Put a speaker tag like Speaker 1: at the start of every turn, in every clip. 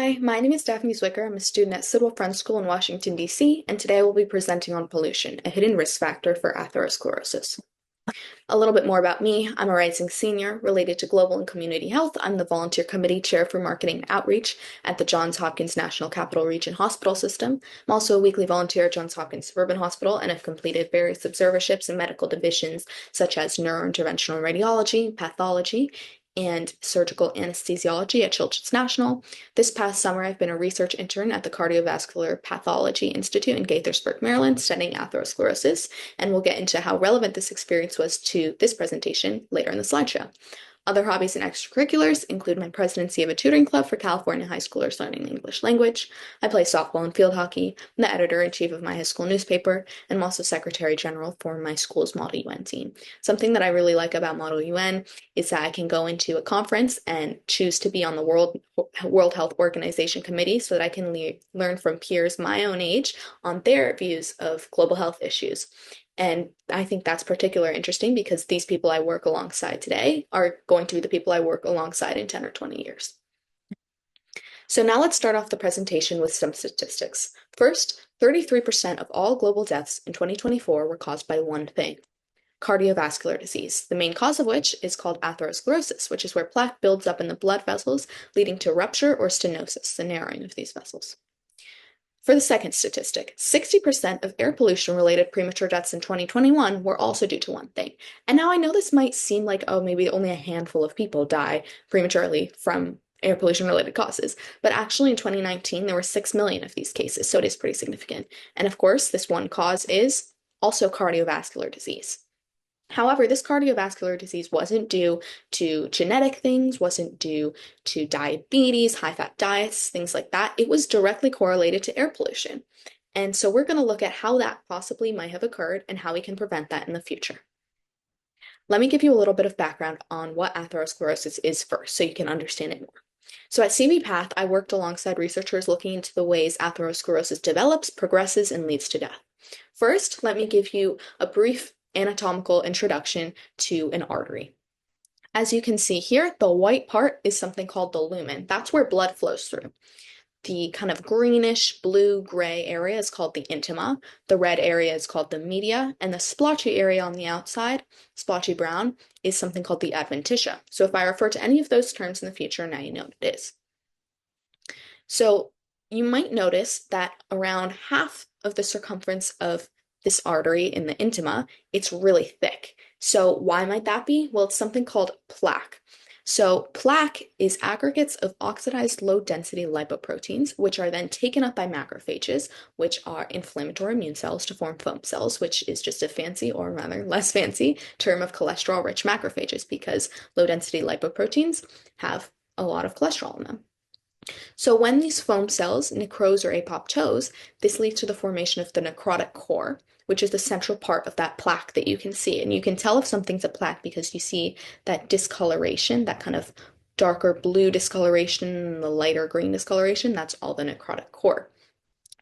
Speaker 1: Hi, my name is Daphne Zwicker. I'm a student at Sidwell Friends School in Washington, D.C., and today I will be presenting on pollution, a hidden risk factor for atherosclerosis. A little bit more about me. I'm a rising senior related to global and community health. I'm the volunteer committee chair for marketing and outreach at the Johns Hopkins National Capital Region Hospital System. I'm also a weekly volunteer at Johns Hopkins Suburban Hospital and have completed various observerships in medical divisions such as neurointerventional radiology, pathology, and surgical anesthesiology at Children's National. This past summer, I've been a research intern at the Cardiovascular Pathology Institute in Gaithersburg, Maryland, studying atherosclerosis, and we'll get into how relevant this experience was to this presentation later in the slideshow. Other hobbies and extracurriculars include my presidency of a tutoring club for California high schoolers learning the English language. I play softball and field hockey. I'm the editor-in-chief of my high school newspaper, and I'm also secretary general for my school's Model UN team. Something that I really like about Model UN is that I can go into a conference and choose to be on the World Health Organization committee so that I can learn from peers my own age on their views of global health issues. And I think that's particularly interesting because these people I work alongside today are going to be the people I work alongside in 10 or 20 years. So now let's start off the presentation with some statistics. First, 33% of all global deaths in 2024 were caused by one thing: cardiovascular disease, the main cause of which is called atherosclerosis, which is where plaque builds up in the blood vessels, leading to rupture or stenosis, the narrowing of these vessels. For the second statistic, 60% of air pollution-related premature deaths in 2021 were also due to one thing. And now I know this might seem like, oh, maybe only a handful of people die prematurely from air pollution-related causes, but actually in 2019 there were 6 million of these cases, so it is pretty significant. And of course, this one cause is also cardiovascular disease. However, this cardiovascular disease wasn't due to genetic things, wasn't due to diabetes, high-fat diets, things like that. It was directly correlated to air pollution. And so we're going to look at how that possibly might have occurred and how we can prevent that in the future. Let me give you a little bit of background on what atherosclerosis is first, so you can understand it more. So at CV Path, I worked alongside researchers looking into the ways atherosclerosis develops, progresses, and leads to death. First, let me give you a brief anatomical introduction to an artery. As you can see here, the white part is something called the lumen. That's where blood flows through. The kind of greenish blue-gray area is called the intima. The red area is called the media, and the splotchy area on the outside, splotchy brown, is something called the adventitia. So if I refer to any of those terms in the future, now you know what it is. So you might notice that around half of the circumference of this artery in the intima, it's really thick. So why might that be? Well, it's something called plaque. So plaque is aggregates of oxidized low-density lipoproteins, which are then taken up by macrophages, which are inflammatory immune cells, to form foam cells, which is just a fancy, or rather less fancy, term of cholesterol-rich macrophages, because low-density lipoproteins have a lot of cholesterol in them. So when these foam cells necrose or apoptose, this leads to the formation of the necrotic core, which is the central part of that plaque that you can see. And you can tell if something's a plaque because you see that discoloration, that kind of darker blue discoloration and the lighter green discoloration. That's all the necrotic core.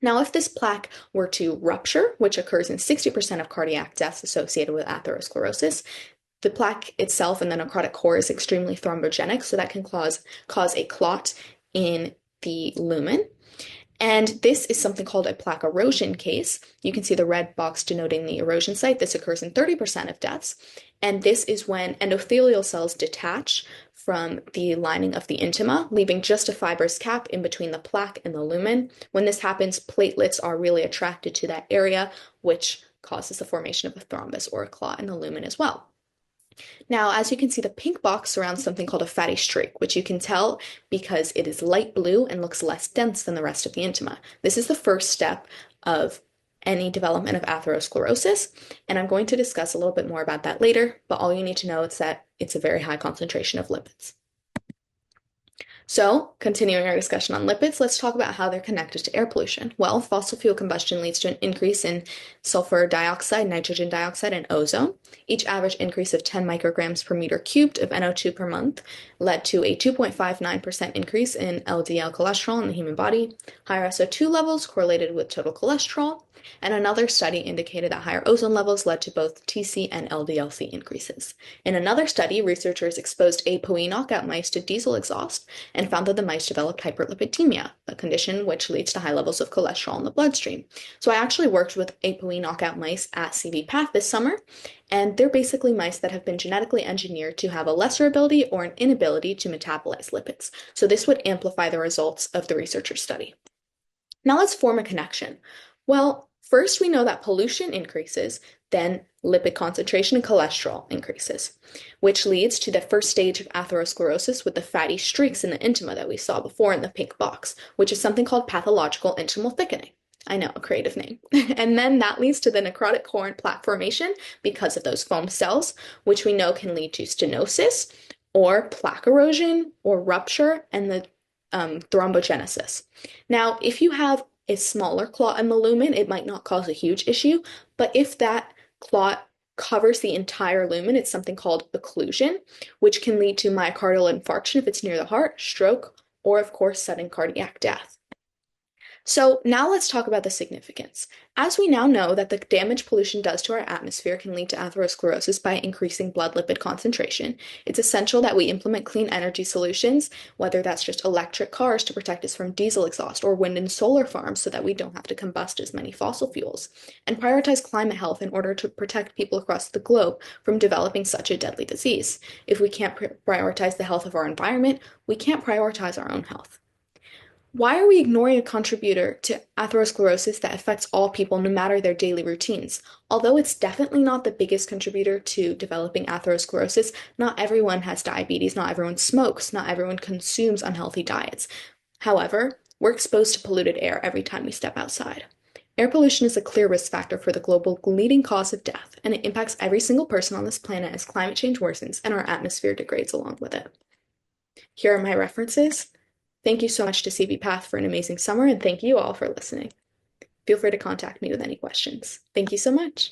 Speaker 1: Now, if this plaque were to rupture, which occurs in 60% of cardiac deaths associated with atherosclerosis, the plaque itself in the necrotic core is extremely thrombogenic, so that can cause a clot in the lumen. And this is something called a plaque erosion case. You can see the red box denoting the erosion site. This occurs in 30% of deaths. And this is when endothelial cells detach from the lining of the intima, leaving just a fibrous cap in between the plaque and the lumen. When this happens, platelets are really attracted to that area, which causes the formation of a thrombus or a clot in the lumen as well. Now, as you can see, the pink box surrounds something called a fatty streak, which you can tell because it is light blue and looks less dense than the rest of the intima. This is the first step of any development of atherosclerosis, and I'm going to discuss a little bit more about that later, but all you need to know is that it's a very high concentration of lipids. So, continuing our discussion on lipids, let's talk about how they're connected to air pollution. Well, fossil fuel combustion leads to an increase in sulfur dioxide, nitrogen dioxide, and ozone. Each average increase of 10 micrograms per meter cubed of NO2 per month led to a 2.59% increase in LDL cholesterol in the human body. Higher SO2 levels correlated with total cholesterol, and another study indicated that higher ozone levels led to both TC and LDLC increases. In another study, researchers exposed ApoE knockout mice to diesel exhaust and found that the mice developed hyperlipidemia, a condition which leads to high levels of cholesterol in the bloodstream. So I actually worked with ApoE knockout mice at CV-PATH this summer, and they're basically mice that have been genetically engineered to have a lesser ability or an inability to metabolize lipids. So this would amplify the results of the researcher's study. Now let's form a connection. Well, first we know that pollution increases, then lipid concentration and cholesterol increases, which leads to the first stage of atherosclerosis with the fatty streaks in the intima that we saw before in the pink box, which is something called pathological intimal thickening. I know, a creative name. And then that leads to the necrotic core and plaque formation because of those foam cells, which we know can lead to stenosis or plaque erosion or rupture and the thrombogenesis. Now, if you have a smaller clot in the lumen, it might not cause a huge issue, but if that clot covers the entire lumen, it's something called occlusion, which can lead to myocardial infarction if it's near the heart, stroke, or of course, sudden cardiac death. So now let's talk about the significance. As we now know that the damage pollution does to our atmosphere can lead to atherosclerosis by increasing blood lipid concentration, it's essential that we implement clean energy solutions, whether that's just electric cars to protect us from diesel exhaust or wind and solar farms so that we don't have to combust as many fossil fuels, and prioritize climate health in order to protect people across the globe from developing such a deadly disease. If we can't prioritize the health of our environment, we can't prioritize our own health. Why are we ignoring a contributor to atherosclerosis that affects all people no matter their daily routines? Although it's definitely not the biggest contributor to developing atherosclerosis, not everyone has diabetes, not everyone smokes, not everyone consumes unhealthy diets. However, we're exposed to polluted air every time we step outside. Air pollution is a clear risk factor for the global leading cause of death, and it impacts every single person on this planet as climate change worsens and our atmosphere degrades along with it. Here are my references. Thank you so much to CV-PATH for an amazing summer, and thank you all for listening. Feel free to contact me with any questions. Thank you so much.